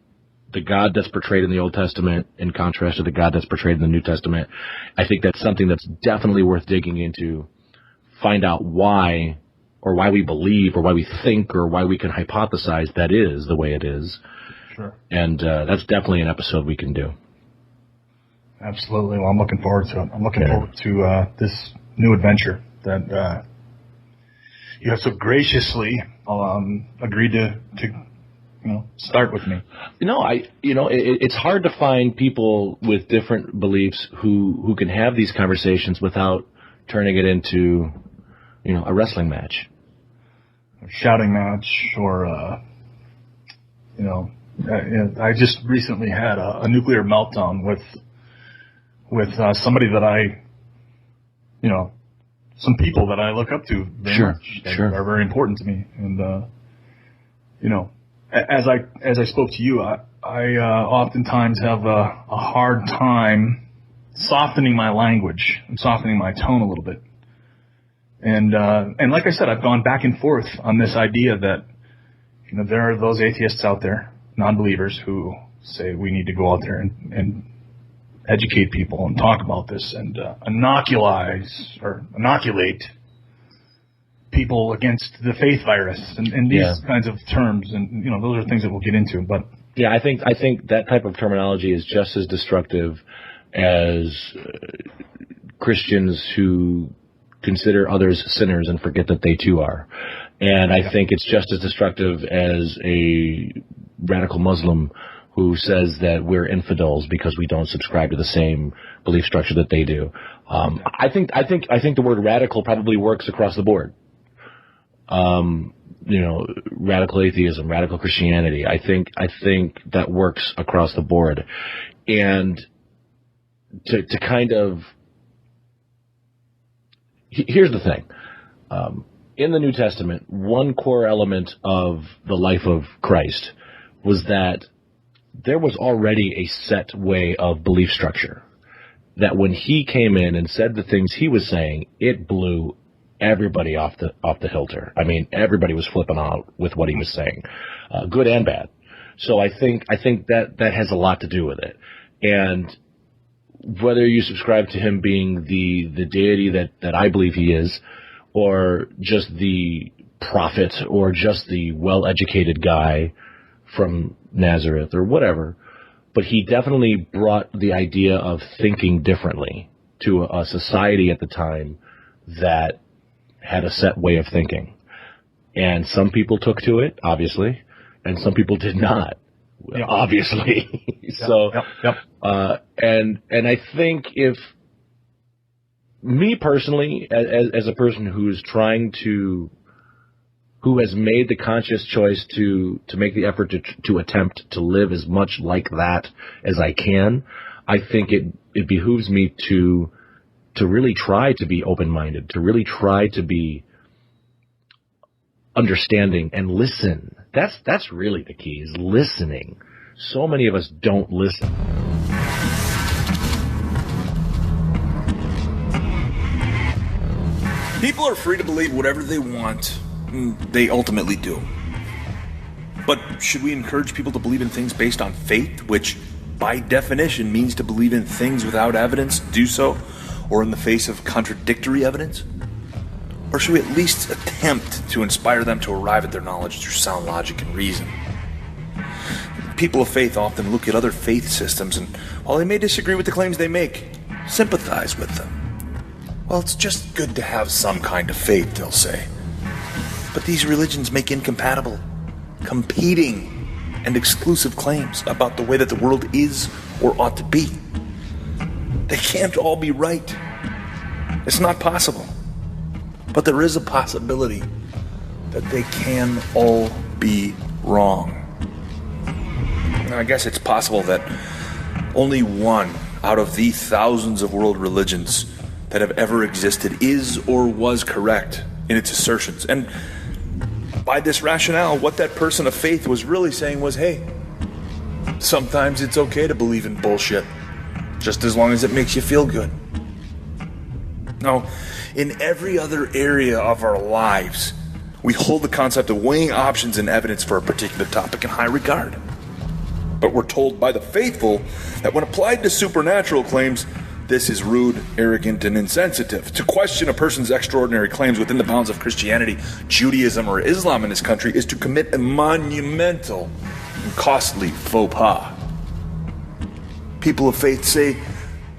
The God that's portrayed in the Old Testament in contrast to the God that's portrayed in the New Testament. I think that's something that's definitely worth digging into, find out why, or why we believe, or why we think, or why we can hypothesize that is the way it is. Sure. And that's definitely an episode we can do. Absolutely. Well, I'm looking forward to it. I'm looking forward to this new adventure that you have so graciously agreed to start with me. It's hard to find people with different beliefs who can have these conversations without turning it into, a wrestling match, a shouting match, or I just recently had a nuclear meltdown with somebody that some people that I look up to very much, that are very important to me, and as I spoke to you, I oftentimes have a hard time softening my language and softening my tone a little bit. And like I said, I've gone back and forth on this idea that, there are those atheists out there, non-believers, who say we need to go out there and educate people and talk about this and inoculate people against the faith virus and these kinds of terms, and those are things that we'll get into. But I think that type of terminology is just as destructive as Christians who consider others sinners and forget that they too are. And I think it's just as destructive as a radical Muslim who says that we're infidels because we don't subscribe to the same belief structure that they do. I think the word radical probably works across the board. Radical atheism, radical Christianity. I think that works across the board. And to kind of, here's the thing. In the New Testament, one core element of the life of Christ was that there was already a set way of belief structure. That when he came in and said the things he was saying, it blew everybody off the hilter. I mean, everybody was flipping out with what he was saying, good and bad. So I think that has a lot to do with it. And whether you subscribe to him being the deity that I believe he is, or just the prophet, or just the well-educated guy from Nazareth, or whatever, but he definitely brought the idea of thinking differently to a society at the time that had a set way of thinking. And some people took to it, obviously, and some people did not, obviously. And I think if me personally, as a person who has made the conscious choice to make the effort to attempt to live as much like that as I can, I think it behooves me to really try to be open-minded, to really try to be understanding and listen. That's really the key, is listening. So many of us don't listen. People are free to believe whatever they want. They ultimately do. But should we encourage people to believe in things based on faith, which by definition means to believe in things without evidence, do so, or in the face of contradictory evidence? Or should we at least attempt to inspire them to arrive at their knowledge through sound logic and reason? People of faith often look at other faith systems and, while they may disagree with the claims they make, sympathize with them. Well, it's just good to have some kind of faith, they'll say. But these religions make incompatible, competing, and exclusive claims about the way that the world is or ought to be. They can't all be right. It's not possible. But there is a possibility that they can all be wrong. Now, I guess it's possible that only one out of the thousands of world religions that have ever existed is or was correct in its assertions. And by this rationale, what that person of faith was really saying was, hey, Sometimes it's okay to believe in bullshit, just as long as it makes you feel good. Now, in every other area of our lives, we hold the concept of weighing options and evidence for a particular topic in high regard. But we're told by the faithful that when applied to supernatural claims, this is rude, arrogant, and insensitive. To question a person's extraordinary claims within the bounds of Christianity, Judaism, or Islam in this country is to commit a monumental and costly faux pas. People of faith say,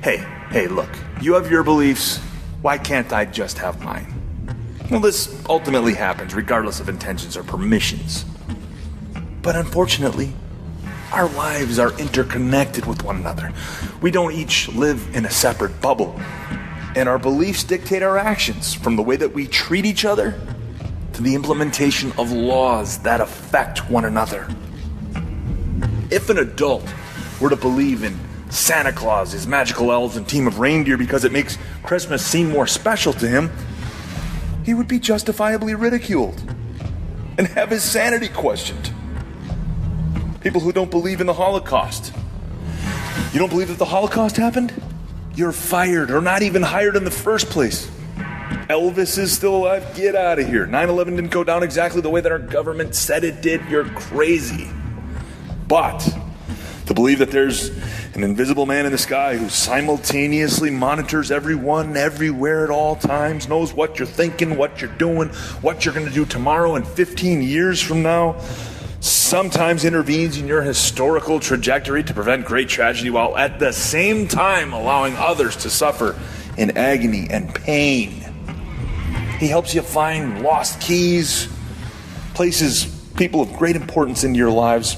hey, look, you have your beliefs, why can't I just have mine? Well, this ultimately happens regardless of intentions or permissions. But unfortunately, our lives are interconnected with one another. We don't each live in a separate bubble. And our beliefs dictate our actions, from the way that we treat each other to the implementation of laws that affect one another. If an adult were to believe in Santa Claus, his magical elves, and team of reindeer because it makes Christmas seem more special to him, he would be justifiably ridiculed and have his sanity questioned. People who don't believe in the Holocaust. You don't believe that the Holocaust happened? You're fired or not even hired in the first place. Elvis is still alive? Get out of here. 9/11 didn't go down exactly the way that our government said it did. You're crazy. But to believe that there's an invisible man in the sky who simultaneously monitors everyone, everywhere at all times, knows what you're thinking, what you're doing, what you're going to do tomorrow and 15 years from now, sometimes intervenes in your historical trajectory to prevent great tragedy while at the same time allowing others to suffer in agony and pain. He helps you find lost keys, places people of great importance in your lives,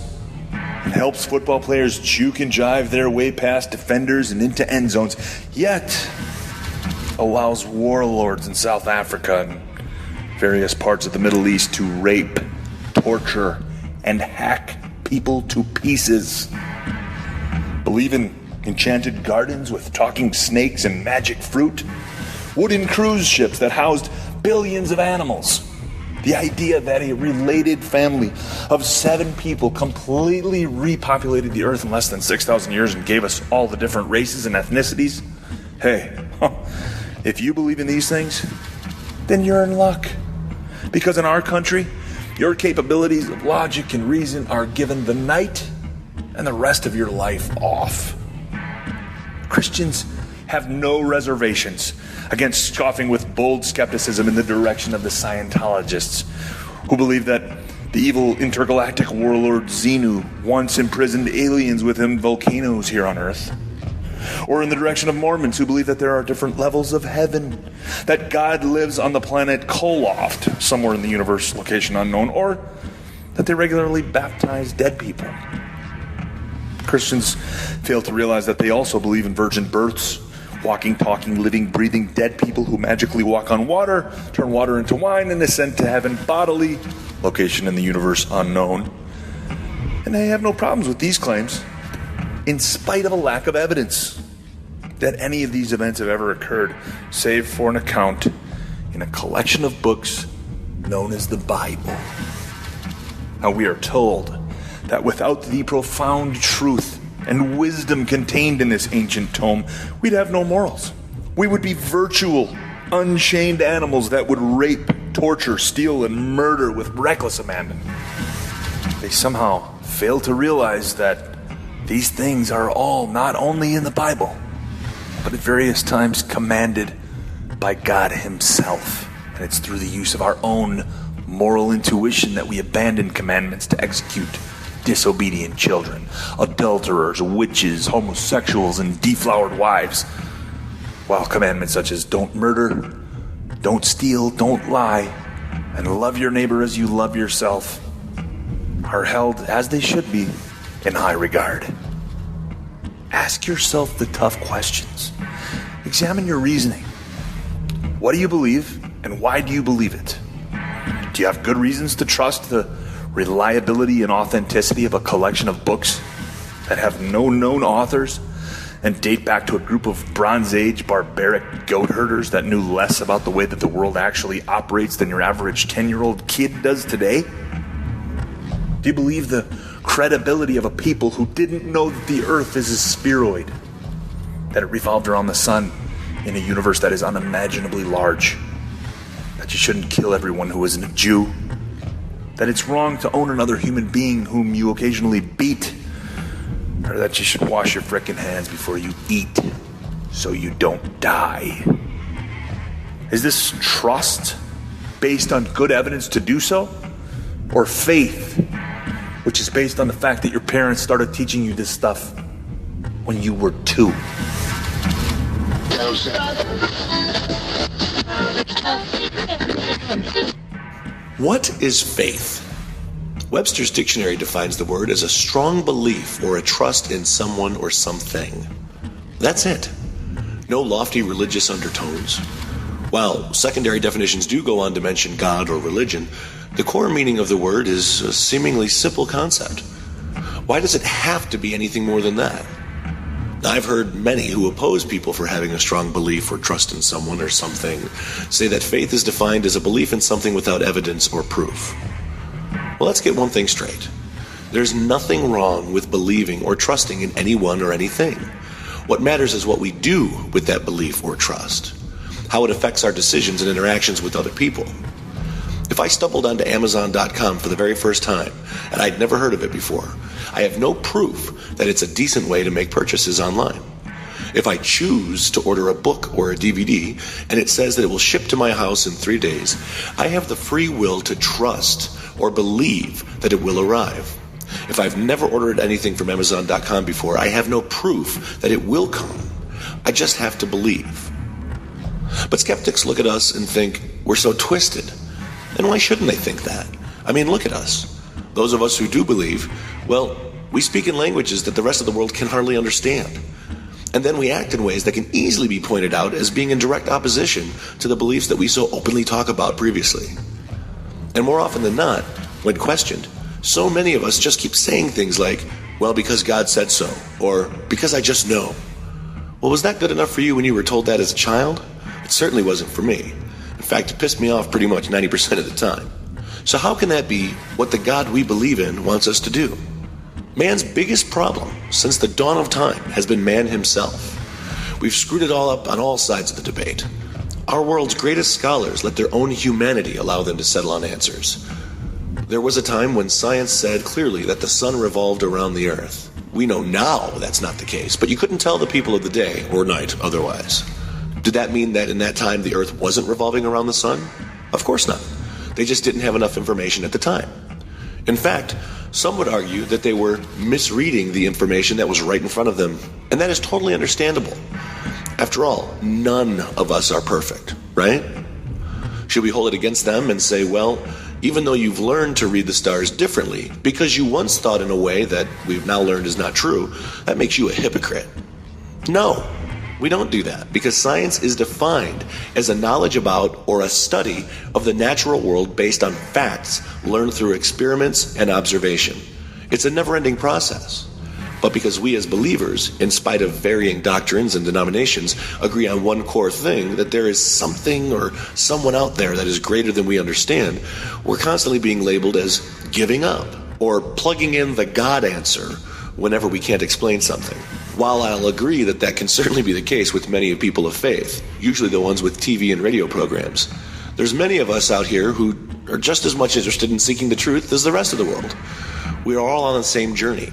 and helps football players juke and jive their way past defenders and into end zones, yet allows warlords in South Africa and various parts of the Middle East to rape, torture, and hack people to pieces. Believe in enchanted gardens with talking snakes and magic fruit, wooden cruise ships that housed billions of animals. The idea that a related family of 7 people completely repopulated the earth in less than 6,000 years and gave us all the different races and ethnicities. Hey, if you believe in these things, then you're in luck. Because in our country, your capabilities of logic and reason are given the night and the rest of your life off. Christians have no reservations against scoffing with bold skepticism in the direction of the Scientologists, who believe that the evil intergalactic warlord Xenu once imprisoned aliens within volcanoes here on Earth. Or in the direction of Mormons, who believe that there are different levels of heaven, that God lives on the planet Koloft, somewhere in the universe, location unknown, or that they regularly baptize dead people. Christians fail to realize that they also believe in virgin births, walking, talking, living, breathing dead people who magically walk on water, turn water into wine, and ascend to heaven bodily, location in the universe unknown. And they have no problems with these claims, in spite of a lack of evidence that any of these events have ever occurred, save for an account in a collection of books known as the Bible. Now, we are told that without the profound truth and wisdom contained in this ancient tome, we'd have no morals. We would be virtual, unchained animals that would rape, torture, steal, and murder with reckless abandon. They somehow fail to realize that these things are all not only in the Bible, but at various times commanded by God Himself. And it's through the use of our own moral intuition that we abandon commandments to execute disobedient children, adulterers, witches, homosexuals, and deflowered wives, while commandments such as don't murder, don't steal, don't lie, and love your neighbor as you love yourself are held, as they should be, in high regard. Ask yourself the tough questions. Examine your reasoning. What do you believe, and why do you believe it? Do you have good reasons to trust the reliability and authenticity of a collection of books that have no known authors and date back to a group of Bronze Age barbaric goat herders that knew less about the way that the world actually operates than your average 10-year-old kid does today? Do you believe the credibility of a people who didn't know that the earth is a spheroid, that it revolved around the sun in a universe that is unimaginably large, that you shouldn't kill everyone who isn't a Jew, that it's wrong to own another human being whom you occasionally beat, or that you should wash your frickin' hands before you eat so you don't die. Is this trust based on good evidence to do so? Or faith, which is based on the fact that your parents started teaching you this stuff when you were 2? What is faith? Webster's dictionary defines the word as a strong belief or a trust in someone or something. That's it. No lofty religious undertones. While secondary definitions do go on to mention God or religion, the core meaning of the word is a seemingly simple concept. Why does it have to be anything more than that? I've heard many who oppose people for having a strong belief or trust in someone or something say that faith is defined as a belief in something without evidence or proof. Well, let's get one thing straight. There's nothing wrong with believing or trusting in anyone or anything. What matters is what we do with that belief or trust, how it affects our decisions and interactions with other people. If I stumbled onto Amazon.com for the very first time, and I'd never heard of it before, I have no proof that it's a decent way to make purchases online. If I choose to order a book or a DVD, and it says that it will ship to my house in 3 days, I have the free will to trust or believe that it will arrive. If I've never ordered anything from Amazon.com before, I have no proof that it will come. I just have to believe. But skeptics look at us and think we're so twisted. And why shouldn't they think that? I mean, look at us. Those of us who do believe, well, we speak in languages that the rest of the world can hardly understand. And then we act in ways that can easily be pointed out as being in direct opposition to the beliefs that we so openly talk about previously. And more often than not, when questioned, so many of us just keep saying things like, well, because God said so, or because I just know. Well, was that good enough for you when you were told that as a child? It certainly wasn't for me. In fact, it pissed me off pretty much 90% of the time. So how can that be what the God we believe in wants us to do? Man's biggest problem since the dawn of time has been man himself. We've screwed it all up on all sides of the debate. Our world's greatest scholars let their own humanity allow them to settle on answers. There was a time when science said clearly that the sun revolved around the earth. We know now that's not the case, but you couldn't tell the people of the day or night otherwise. Did that mean that in that time the earth wasn't revolving around the sun? Of course not. They just didn't have enough information at the time. In fact, some would argue that they were misreading the information that was right in front of them, and that is totally understandable. After all, none of us are perfect, right? Should we hold it against them and say, well, even though you've learned to read the stars differently because you once thought in a way that we've now learned is not true, that makes you a hypocrite? No. We don't do that because science is defined as a knowledge about or a study of the natural world based on facts learned through experiments and observation. It's a never-ending process. But because we as believers, in spite of varying doctrines and denominations, agree on one core thing, that there is something or someone out there that is greater than we understand, we're constantly being labeled as giving up or plugging in the God answer whenever we can't explain something. While I'll agree that that can certainly be the case with many people of faith, usually the ones with TV and radio programs, there's many of us out here who are just as much interested in seeking the truth as the rest of the world. We are all on the same journey.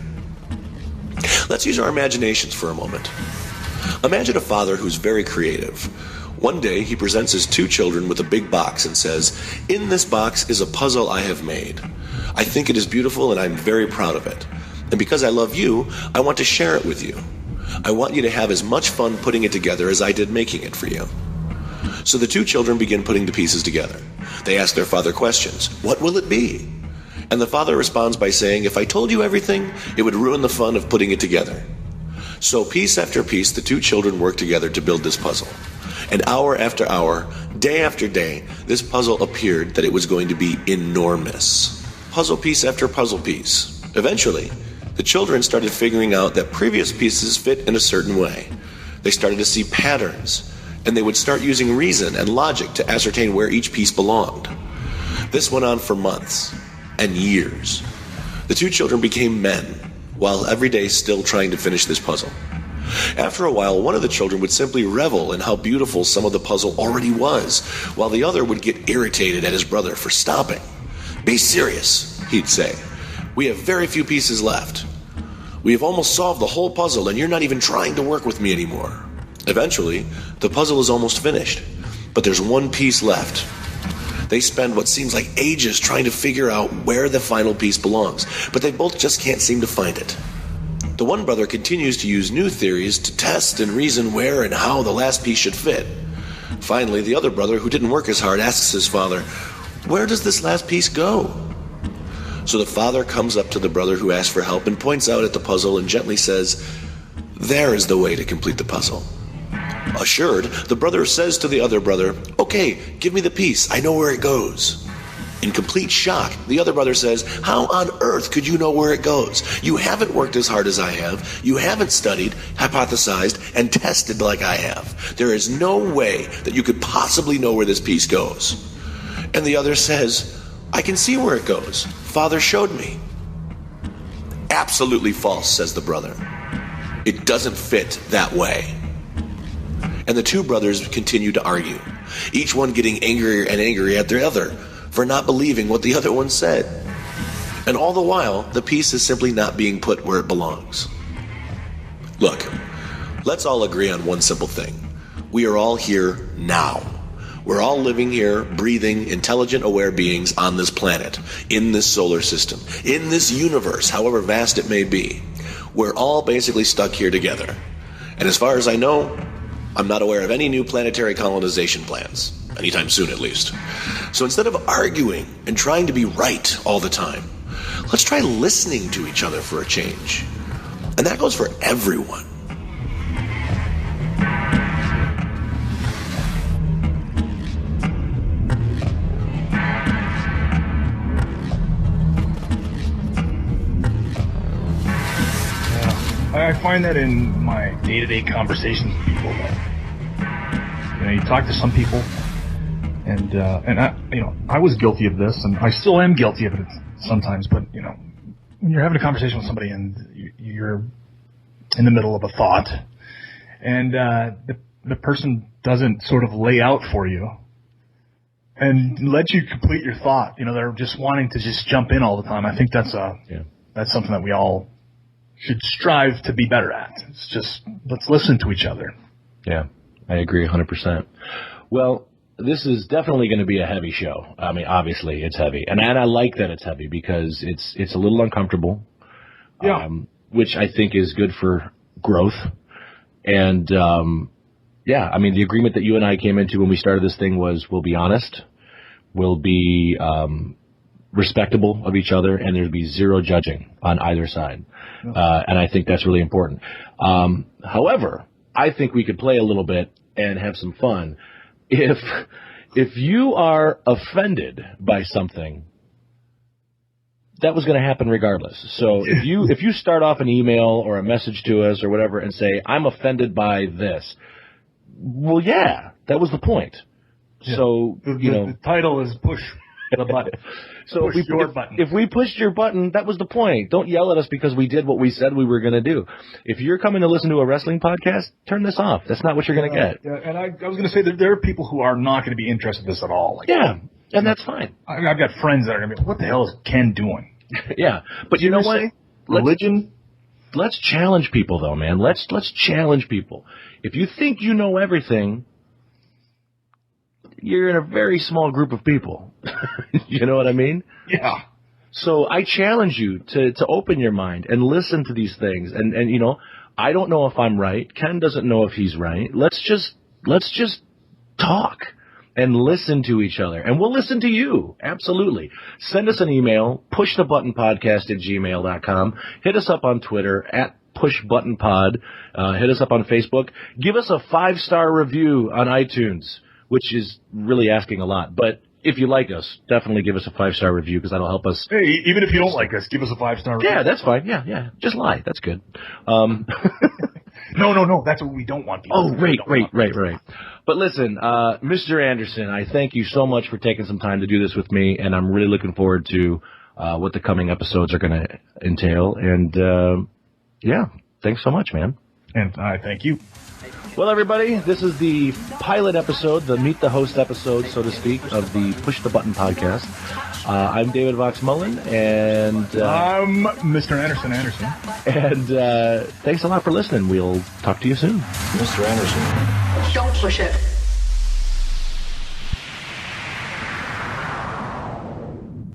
Let's use our imaginations for a moment. Imagine a father who's very creative. One day he presents his 2 children with a big box and says, "In this box is a puzzle I have made. I think it is beautiful and I'm very proud of it. And because I love you, I want to share it with you. I want you to have as much fun putting it together as I did making it for you." So the 2 children begin putting the pieces together. They ask their father questions. What will it be? And the father responds by saying, if I told you everything, it would ruin the fun of putting it together. So piece after piece, the 2 children work together to build this puzzle. And hour after hour, day after day, this puzzle appeared that it was going to be enormous. Puzzle piece after puzzle piece. Eventually, the children started figuring out that previous pieces fit in a certain way. They started to see patterns, and they would start using reason and logic to ascertain where each piece belonged. This went on for months and years. The two children became men, while every day still trying to finish this puzzle. After a while, one of the children would simply revel in how beautiful some of the puzzle already was, while the other would get irritated at his brother for stopping. "Be serious," he'd say. "We have very few pieces left. We have almost solved the whole puzzle, and you're not even trying to work with me anymore." Eventually, the puzzle is almost finished, but there's one piece left. They spend what seems like ages trying to figure out where the final piece belongs, but they both just can't seem to find it. The one brother continues to use new theories to test and reason where and how the last piece should fit. Finally, the other brother, who didn't work as hard, asks his father, "Where does this last piece go?" So the father comes up to the brother who asked for help and points out at the puzzle and gently says, "There is the way to complete the puzzle." Assured, the brother says to the other brother, "Okay, give me the piece. I know where it goes." In complete shock, the other brother says, "How on earth could you know where it goes? You haven't worked as hard as I have. You haven't studied, hypothesized, and tested like I have. There is no way that you could possibly know where this piece goes." And the other says, "I can see where it goes. Father showed me." "Absolutely false," says the brother. "It doesn't fit that way." And the two brothers continue to argue, each one getting angrier and angrier at the other for not believing what the other one said. And all the while, the piece is simply not being put where it belongs. Look, let's all agree on one simple thing. We are all here now. We're all living here, breathing, intelligent, aware beings on this planet, in this solar system, in this universe, however vast it may be. We're all basically stuck here together. And as far as I know, I'm not aware of any new planetary colonization plans. Anytime soon, at least. So instead of arguing and trying to be right all the time, let's try listening to each other for a change. And that goes for everyone. I find that in my day-to-day conversations with people that, you talk to some people, and I was guilty of this, and I still am guilty of it sometimes. But when you're having a conversation with somebody and you're in the middle of a thought, and the person doesn't sort of lay out for you and let you complete your thought, they're just wanting to just jump in all the time. I think that's something that we all should strive to be better at. It's just, let's listen to each other. Yeah, I agree 100%. Well, this is definitely going to be a heavy show. I mean, obviously it's heavy. And I like that it's heavy because it's a little uncomfortable, which I think is good for growth. And, I mean, the agreement that you and I came into when we started this thing was we'll be honest, we'll be respectable of each other, and there'll be zero judging on either side. And I think that's really important. However, I think we could play a little bit and have some fun. If you are offended by something, that was going to happen regardless. So if you start off an email or a message to us or whatever and say, "I'm offended by this," well, yeah, that was the point. Yeah. So, the title is Push the Button. So if we pushed your button, that was the point. Don't yell at us because we did what we said we were going to do. If you're coming to listen to a wrestling podcast, turn this off. That's not what you're going to get. Yeah, and I was going to say that there are people who are not going to be interested in this at all. And that's fine. I've got friends that are going to be, what the hell is Ken doing? Yeah, but you know what? Religion? Let's challenge people, though, man. Let's challenge people. If you think you know everything, you're in a very small group of people. You know what I mean? Yeah. So I challenge you to open your mind and listen to these things. And I don't know if I'm right. Ken doesn't know if he's right. Let's just talk and listen to each other. And we'll listen to you. Absolutely. Send us an email, pushthebuttonpodcast@gmail.com. Hit us up on Twitter @pushbuttonpod. Hit us up on Facebook. Give us a 5-star review on iTunes, which is really asking a lot. But if you like us, definitely give us a 5-star review because that'll help us. Hey, even if you don't like us, give us a 5-star review. Yeah, that's fine. Yeah. Just lie. That's good. No. That's what we don't want people. Oh, right. But listen, Mr. Anderson, I thank you so much for taking some time to do this with me, and I'm really looking forward to what the coming episodes are going to entail. And, yeah, thanks so much, man. And I thank you. Well, everybody, this is the pilot episode, the Meet the Host episode, so to speak, of the Push the Button podcast. I'm David Vox Mullen, and I'm Mr. Anderson. And thanks a lot for listening. We'll talk to you soon. Mr. Anderson. Don't push it.